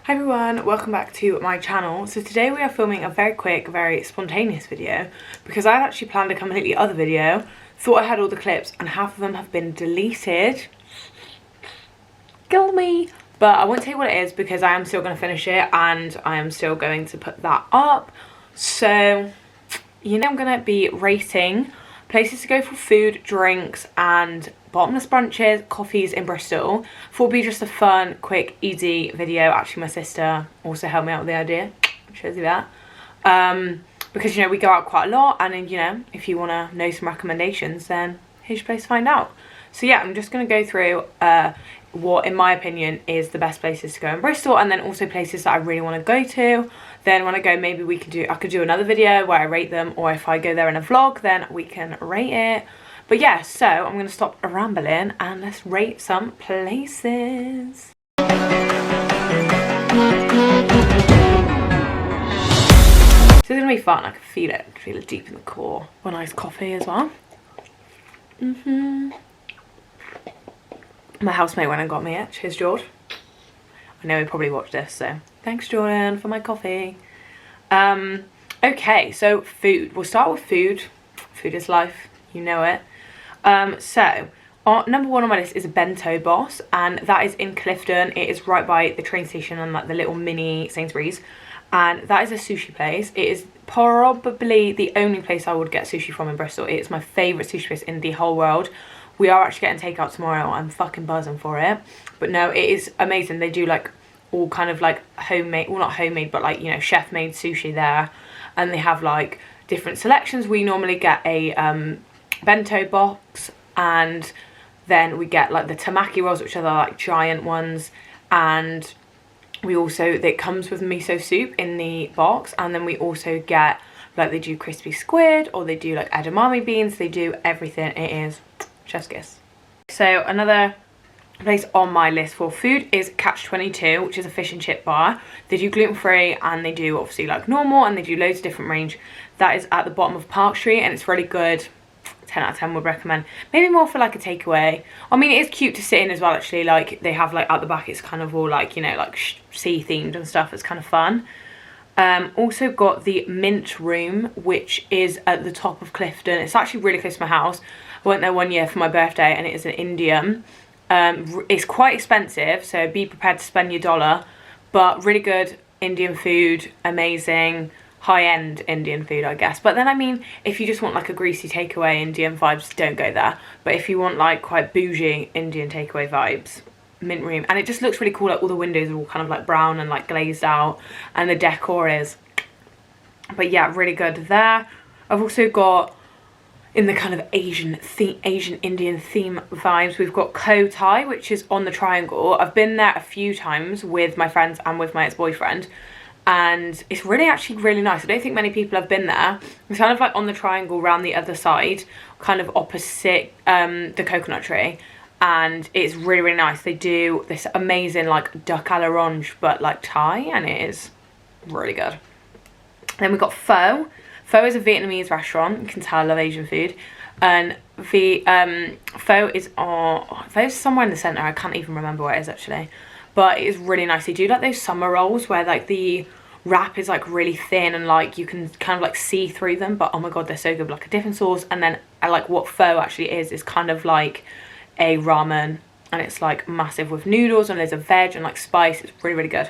Hi everyone, welcome back to my channel. So today we are filming a very quick, very spontaneous video because I actually planned a completely other video, thought I had all the clips and half of them have been deleted. Kill me! But I won't tell you what it is because I am still going to finish it and I am still going to put that up. So, I'm going to be rating places to go for food, drinks and bottomless brunches, coffees in Bristol. Thought it'd be just a fun, quick, easy video. Actually, my sister also helped me out with the idea. Shows you that. Because, we go out quite a lot and then, if you want to know some recommendations, then here's your place to find out. So yeah, I'm just going to go through what, in my opinion, is the best places to go in Bristol and then also places that I really want to go to. Then when I go, maybe I could do another video where I rate them, or if I go there in a vlog, then we can rate it. But yeah, so I'm going to stop rambling and let's rate some places. So it's going to be fun. I can feel it. I can feel it deep in the core. A nice coffee as well. My housemate went and got me it. Cheers, George. I know he probably watched this, so thanks, Jordan, for my coffee. Okay, so food. We'll start with food. Food is life. You know it. So number one on my list is a Bento Boss, and that is in Clifton. It is right by the train station and like the little mini Sainsbury's, and that is a sushi place. It is probably the only place I would get sushi from in Bristol. It is my favourite sushi place in the whole world. We are actually getting takeout tomorrow. I'm fucking buzzing for it. But no, it is amazing. They do like all kind of like homemade, well not homemade, but like, chef made sushi there. And they have like different selections. We normally get a bento box, and then we get like the tamaki rolls, which are the like giant ones. And we also, it comes with miso soup in the box. And then we also get like, they do crispy squid, or they do like edamame beans. They do everything. It is chef's kiss. So another place on my list for food is Catch 22, which is a fish and chip bar. They do gluten-free and they do obviously like normal, and they do loads of different range. That is at the bottom of Park Street and it's really good. 10 out of 10 would recommend. Maybe more for like a takeaway. I mean, it is cute to sit in as well actually. Like they have like at the back, it's kind of all like, like sea themed and stuff. It's kind of fun. Also got the Mint Room, which is at the top of Clifton. It's actually really close to my house. I went there one year for my birthday and it is an Indian. It's quite expensive, so be prepared to spend your dollar, but really good Indian food, amazing, high-end Indian food, I guess. But then, I mean, if you just want like a greasy takeaway Indian vibes, don't go there. But if you want like quite bougie Indian takeaway vibes, Mint Room. And it just looks really cool, like all the windows are all kind of like brown and like glazed out, and the decor is. But yeah, really good there. I've also got, in the kind of Asian Indian theme vibes, we've got Ko Thai, which is on the Triangle. I've been there a few times with my friends and with my ex-boyfriend, and it's actually really nice. I don't think many people have been there. It's kind of like on the Triangle round the other side, kind of opposite the coconut tree, and it's really nice. They do this amazing like duck à l'orange but like Thai, and it is really good. Then we've got Pho. Pho is a Vietnamese restaurant. You can tell I love Asian food. And the Pho is somewhere in the centre. I can't even remember where it is actually. But it is really nice. They do like those summer rolls where like the wrap is like really thin and like you can kind of like see through them. But oh my god, they're so good. Like a dipping sauce. And then like what Pho actually is kind of like a ramen. And it's like massive with noodles and loads of veg and like spice. It's really good.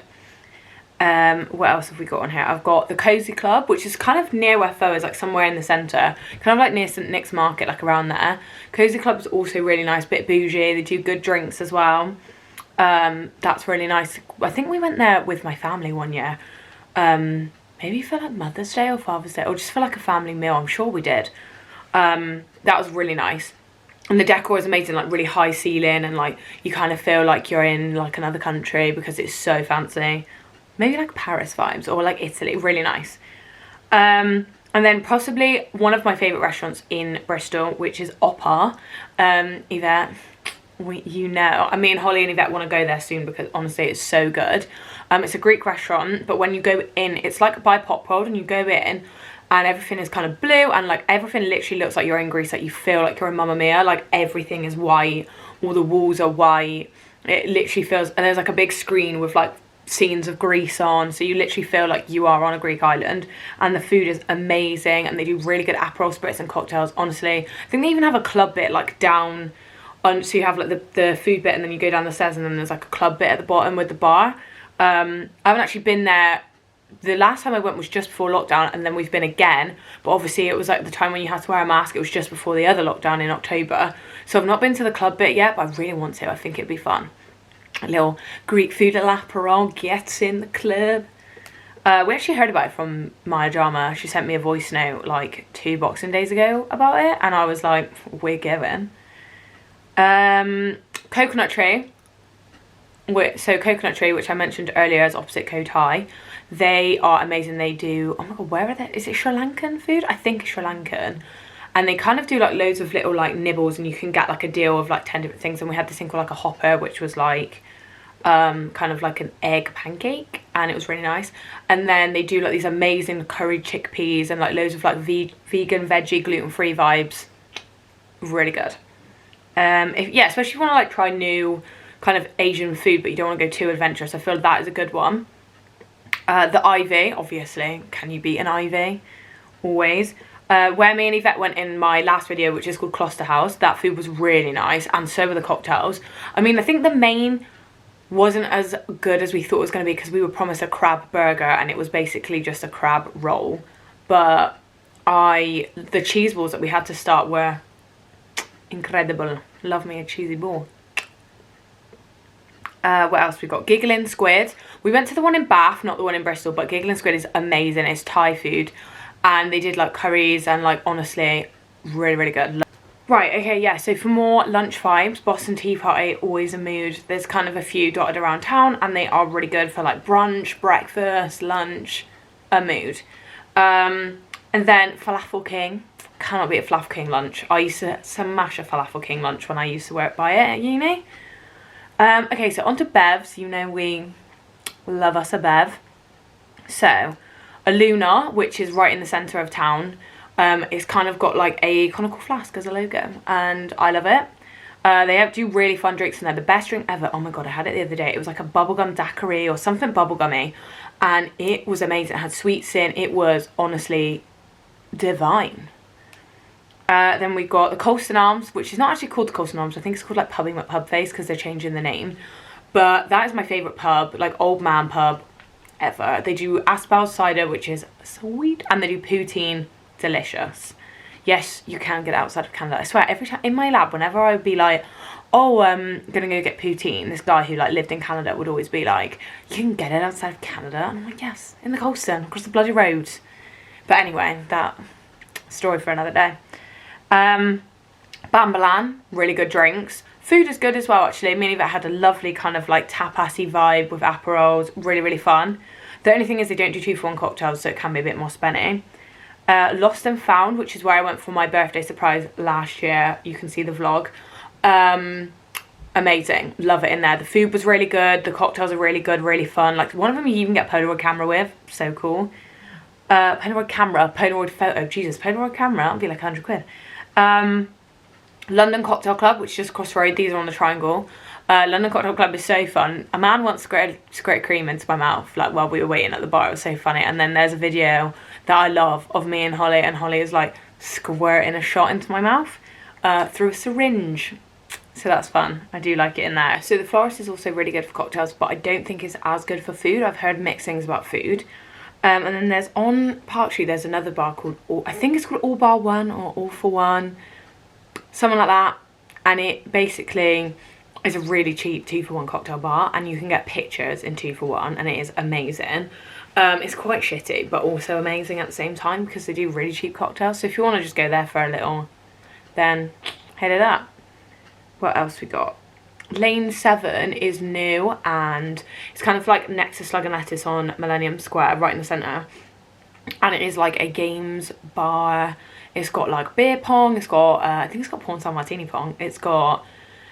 What else have we got on here? I've got the Cozy Club, which is kind of near where Pho is, like somewhere in the centre, kind of like near St Nick's Market, like around there. Cozy Club is also really nice, bit bougie. They do good drinks as well. That's really nice. I think we went there with my family one year, maybe for like Mother's Day or Father's Day, or just for like a family meal. I'm sure we did. That was really nice. And the decor is amazing, like really high ceiling, and like you kind of feel like you're in like another country because it's so fancy. Maybe like Paris vibes or like Italy, really nice. And then possibly one of my favourite restaurants in Bristol, which is Oppa. Yvette, I mean, Holly and Yvette want to go there soon because honestly it's so good. It's a Greek restaurant, but when you go in, it's like by Pop World, and you go in and everything is kind of blue and like everything literally looks like you're in Greece. Like you feel like you're in Mamma Mia, like everything is white, all the walls are white. It literally feels, and there's like a big screen with like scenes of Greece on, so you literally feel like you are on a Greek island, and the food is amazing, and they do really good Aperol spirits and cocktails. Honestly, I think they even have a club bit like down on, so you have like the food bit, and then you go down the stairs, and then there's like a club bit at the bottom with the bar. I haven't actually been there. The last time I went was just before lockdown, and then we've been again, but obviously it was like the time when you had to wear a mask. It was just before the other lockdown in October, so I've not been to the club bit yet, but I really want to. I think it'd be fun. A little Greek food at Aperol gets in the club. We actually heard about it from Maya Drama. She sent me a voice note like 2 Boxing Days ago about it, and I was like, we're going. Coconut Tree. So Coconut Tree, which I mentioned earlier, is opposite Koh Thai. They are amazing. They do, oh my god, where are they? Is it Sri Lankan food? I think it's Sri Lankan. And they kind of do like loads of little like nibbles, and you can get like a deal of like 10 different things. And we had this thing called like a hopper, which was like kind of like an egg pancake, and it was really nice. And then they do like these amazing curried chickpeas and like loads of like vegan, veggie, gluten-free vibes. Really good. Yeah, especially if you want to like try new kind of Asian food, but you don't want to go too adventurous. I feel that is a good one. The Ivy, obviously. Can you beat an Ivy? Always. Where me and Yvette went in my last video, which is called Closter House, that food was really nice, and so were the cocktails. I mean, I think the main wasn't as good as we thought it was going to be, because we were promised a crab burger, and it was basically just a crab roll. But the cheese balls that we had to start were incredible. Love me a cheesy ball. What else we got? Giggling Squid. We went to the one in Bath, not the one in Bristol, but Giggling Squid is amazing. It's Thai food, and they did like curries, and like honestly really, really good. Right, okay, yeah, so for more lunch vibes, Boston Tea Party, always a mood. There's kind of a few dotted around town, and they are really good for like brunch, breakfast, lunch, a mood. And then Falafel King. Cannot beat a Falafel King lunch. I used to smash a Falafel King lunch when I used to work by it at uni. Okay, so on to bevs. You know we love us a bev. So a Luna, which is right in the centre of town, it's kind of got like a conical flask as a logo, and I love it. They do really fun drinks in there. The best drink ever, oh my god, I had it the other day. It was like a bubblegum daiquiri or something bubblegummy, and it was amazing. It had sweets in. It was honestly divine. Then we've got the Colston Arms, which is not actually called the Colston Arms. I think it's called like Pubby McPubface, because they're changing the name. But that is my favourite pub, like old man pub ever. They do Aspel cider, which is sweet, and they do poutine, delicious. Yes, you can get it outside of Canada. I swear, every time in my lab, whenever I would be like, oh, I'm gonna go get poutine, this guy who like lived in Canada would always be like, you can get it outside of Canada. And I'm like, yes, in the Colston, across the bloody road. But anyway, that story for another day. Bambalan, really good drinks. Food is good as well, actually. Me and Yvette had a lovely kind of like tapasy vibe with Aperols. Really, really fun. The only thing is they don't do 2-for-1 cocktails, so it can be a bit more spenny. Lost and Found, which is where I went for my birthday surprise last year. You can see the vlog. Amazing. Love it in there. The food was really good. The cocktails are really good, really fun. Like one of them you even get Polaroid camera with. So cool. Polaroid camera, Polaroid photo. Jesus, Polaroid camera. That'll be like 100 quid. London Cocktail Club, which is just across the road. These are on the Triangle. London Cocktail Club is so fun. A man once squirted cream into my mouth like while we were waiting at the bar. It was so funny. And then there's a video that I love of me and Holly is like squirting a shot into my mouth through a syringe. So that's fun. I do like it in there. So the Florist is also really good for cocktails, but I don't think it's as good for food. I've heard mixed things about food. And then there's on Park Street, there's another bar called, I think it's called All Bar One or All for One, something like that. And it basically is a really cheap 2-for-1 cocktail bar, and you can get pictures in 2-for-1, and it is amazing. It's quite shitty, but also amazing at the same time, because they do really cheap cocktails. So if you want to just go there for a little, then hit it up. What else we got? Lane 7 is new, and it's kind of like next to Slug and Lettuce on Millennium Square, right in the centre. And it is like a games bar. It's got like beer pong. It's got, I think it's got Porn San Martini pong. It's got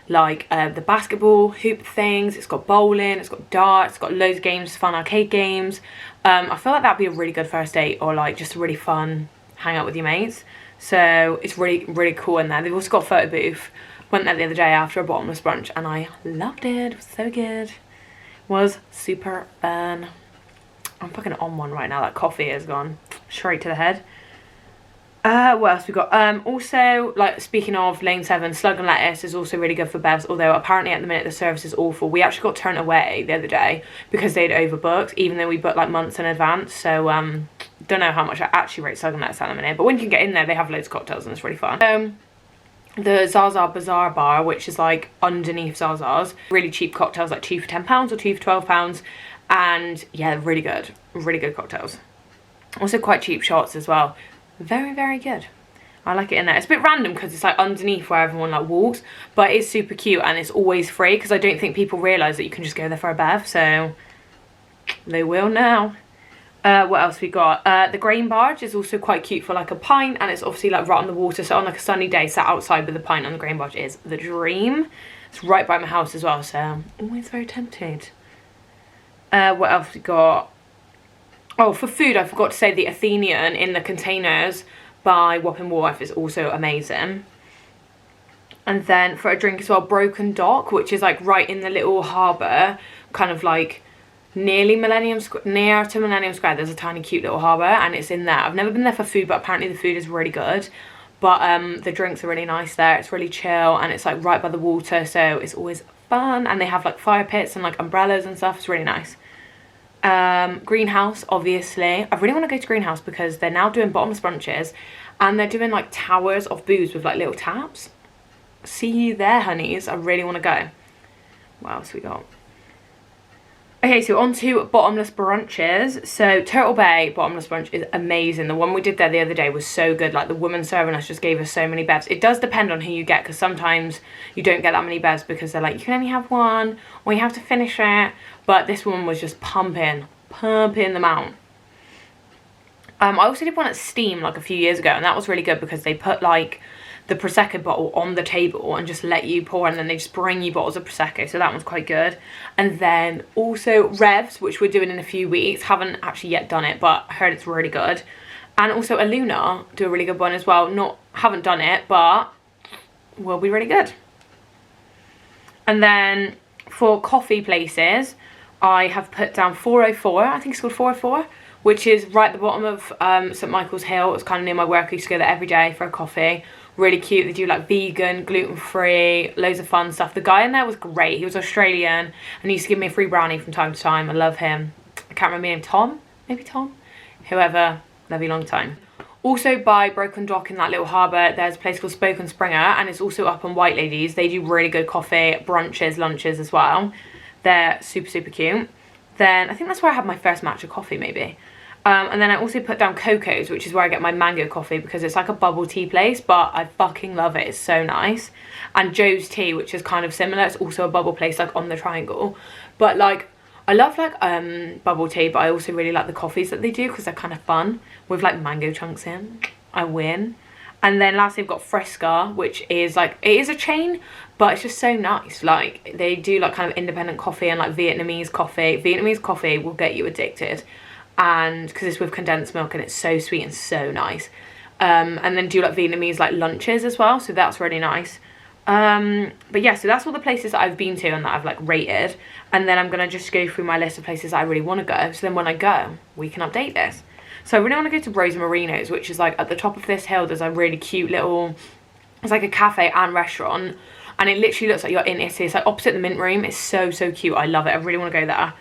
like the basketball hoop things. It's got bowling. It's got darts. It's got loads of games, fun arcade games. I feel like that'd be a really good first date, or like just a really fun hang out with your mates. So it's really, really cool in there. They've also got a photo booth. Went there the other day after a bottomless brunch, and I loved it. It was so good. was super fun. I'm fucking on one right now. That coffee is gone straight to the head. What else we got? Also, like, speaking of Lane 7, Slug and Lettuce is also really good for bevs, although apparently at the minute the service is awful. We actually got turned away the other day because they'd overbooked, even though we booked like months in advance. So don't know how much I actually rate Slug and Lettuce at the minute, but when you can get in there, they have loads of cocktails and it's really fun. The Zaza Bazaar bar, which is like underneath Zaza's, really cheap cocktails, like 2 for £10 or 2 for £12, and yeah, really good cocktails. Also quite cheap shots as well. Very, very good. I like it in there. It's a bit random because it's like underneath where everyone like walks, but it's super cute and it's always free because I don't think people realise that you can just go there for a bev, so they will now. What else we got? The Grain Barge is also quite cute for like a pint, and it's obviously like right on the water, so on like a sunny day, sat outside with a pint on the Grain Barge is the dream. It's right by my house as well, so I'm always very tempted. What else we got? Oh, for food, I forgot to say the Athenian in the containers by Wapping Wharf is also amazing. And then for a drink as well, Broken Dock, which is like right in the little harbour, kind of like near to Millennium Square. There's a tiny cute little harbour and it's in there. I've never been there for food, but apparently the food is really good. But the drinks are really nice there. It's really chill and it's like right by the water, so it's always fun. And they have like fire pits and like umbrellas and stuff. It's really nice. Greenhouse, obviously. I really want to go to Greenhouse because they're now doing bottomless brunches and they're doing like towers of booze with like little taps. See you there, honeys. I really want to go. What else we got? Okay, so on to bottomless brunches. So Turtle Bay bottomless brunch is amazing. The one we did there the other day was so good. Like the woman serving us just gave us so many bevs. It does depend on who you get because sometimes you don't get that many bevs because they're like, you can only have one or you have to finish it. But this one was just pumping them out. I also did one at Steam like a few years ago and that was really good because they put like the Prosecco bottle on the table and just let you pour, and then they just bring you bottles of Prosecco, so that one's quite good. And then also Revs, which we're doing in a few weeks. Haven't actually yet done it, but I heard it's really good. And also Aluna do a really good one as well. Haven't done it, but will be really good. And then for coffee places, I have put down 404, I think it's called 404, which is right at the bottom of St Michael's Hill. It's kind of near my work. I used to go there every day for a coffee. Really cute. They do like vegan, gluten-free, loads of fun stuff. The guy in there was great. He was Australian and he used to give me a free brownie from time to time. I love him. I can't remember his name. Tom? Maybe Tom? Whoever. Love you long time. Also by Broken Dock in that little harbour, there's a place called Spoke and Springer, and it's also up on White Ladies. They do really good coffee, brunches, lunches as well. They're super, super cute. Then I think that's where I had my first matcha coffee maybe. And then I also put down Coco's, which is where I get my mango coffee because it's like a bubble tea place, but I fucking love it. It's so nice. And Joe's Tea, which is kind of similar. It's also a bubble place like on the Triangle. But like, I love like bubble tea, but I also really like the coffees that they do because they're kind of fun with like mango chunks in. I win. And then lastly, I've got Fresca, which is like, it is a chain, but it's just so nice. Like they do like kind of independent coffee and like Vietnamese coffee. Vietnamese coffee will get you addicted. And because it's with condensed milk and it's so sweet and so nice. And then do like Vietnamese like lunches as well, so that's really nice. But yeah, so that's all the places that I've been to and that I've like rated, and then I'm gonna just go through my list of places that I really want to go, so then when I go we can update this. So I really want to go to Rose Marino's, which is like at the top of this hill. There's a really cute little, it's like a cafe and restaurant, and it literally looks like you're in Italy. It's like opposite the Mint Room. It's so cute. I love it. I really want to go there.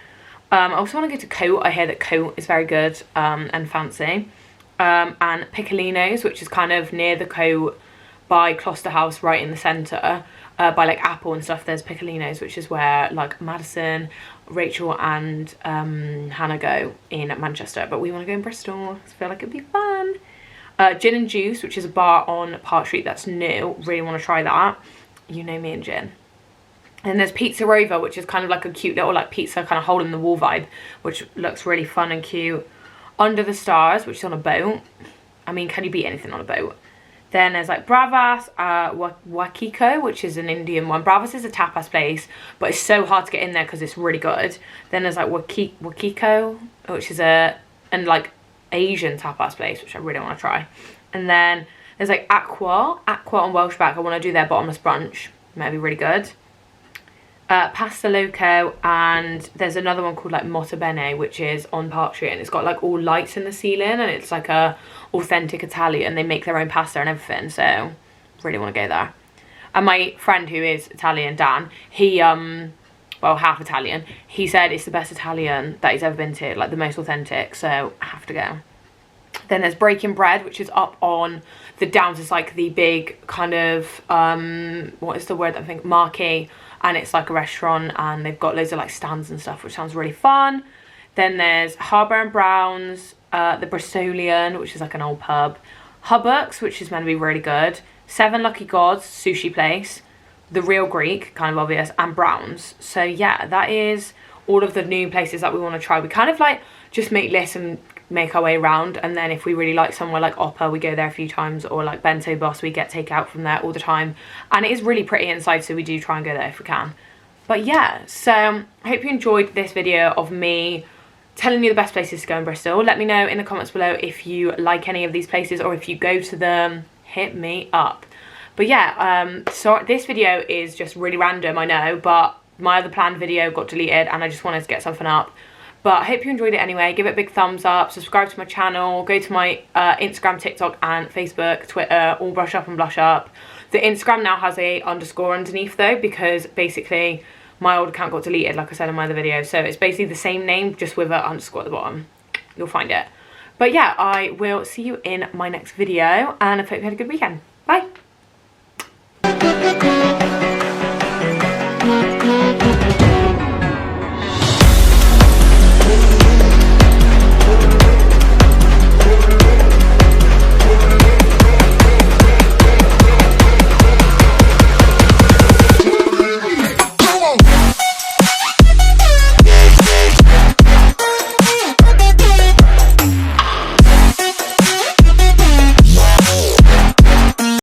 I also want to go to Cote. I hear that Cote is very good and fancy. And Piccolino's, which is kind of near the Cote by Closter House, right in the centre, by like Apple and stuff. There's Piccolino's, which is where like Madison, Rachel and Hannah go in Manchester, but we want to go in Bristol. I feel like it'd be fun. Gin and Juice, which is a bar on Park Street that's new. Really want to try that. You know me and gin. And there's Pizza Rover, which is kind of like a cute little like pizza kind of hole in the wall vibe, which looks really fun and cute. Under the Stars, which is on a boat. I mean, can you beat anything on a boat? Then there's like Bravas, Wakiko, which is an Indian one. Bravas is a tapas place, but it's so hard to get in there because it's really good. Then there's like Wakiko, which is an like Asian tapas place, which I really want to try. And then there's like Aqua on Welshback. I want to do their bottomless brunch. Might be really good. Pasta Loco, and there's another one called like Motta Bene, which is on Park Street, and it's got like all lights in the ceiling, and it's like a authentic Italian. They make their own pasta and everything, so really want to go there. And my friend who is Italian, Dan, he well, half Italian, he said it's the best Italian that he's ever been to, like the most authentic, so I have to go. Then there's Breaking Bread, which is up on the Downs. It's like the big kind of what is the word, I think, marquee, and it's like a restaurant, and they've got loads of like stands and stuff, which sounds really fun. Then there's Harbour and Brown's, the Bristolian, which is like an old pub, Hubbock's, which is meant to be really good, Seven Lucky Gods sushi place, the Real Greek, kind of obvious, and Brown's. So yeah, that is all of the new places that we want to try. We kind of like just make lists and make our way around, and then if we really like somewhere like Opera, we go there a few times, or like Bento Boss, we get takeout from there all the time, and it is really pretty inside, so we do try and go there if we can. But yeah, so I hope you enjoyed this video of me telling you the best places to go in Bristol. Let me know in the comments below if you like any of these places, or if you go to them, hit me up. But yeah, so this video is just really random, I know, but my other planned video got deleted and I just wanted to get something up. But I hope you enjoyed it anyway. Give it a big thumbs up, subscribe to my channel, go to my Instagram, TikTok and Facebook, Twitter, all brush up and blush up. The Instagram now has a underscore underneath though, because basically my old account got deleted, like I said in my other video. So it's basically the same name, just with an underscore at the bottom. You'll find it. But yeah, I will see you in my next video, and I hope you had a good weekend.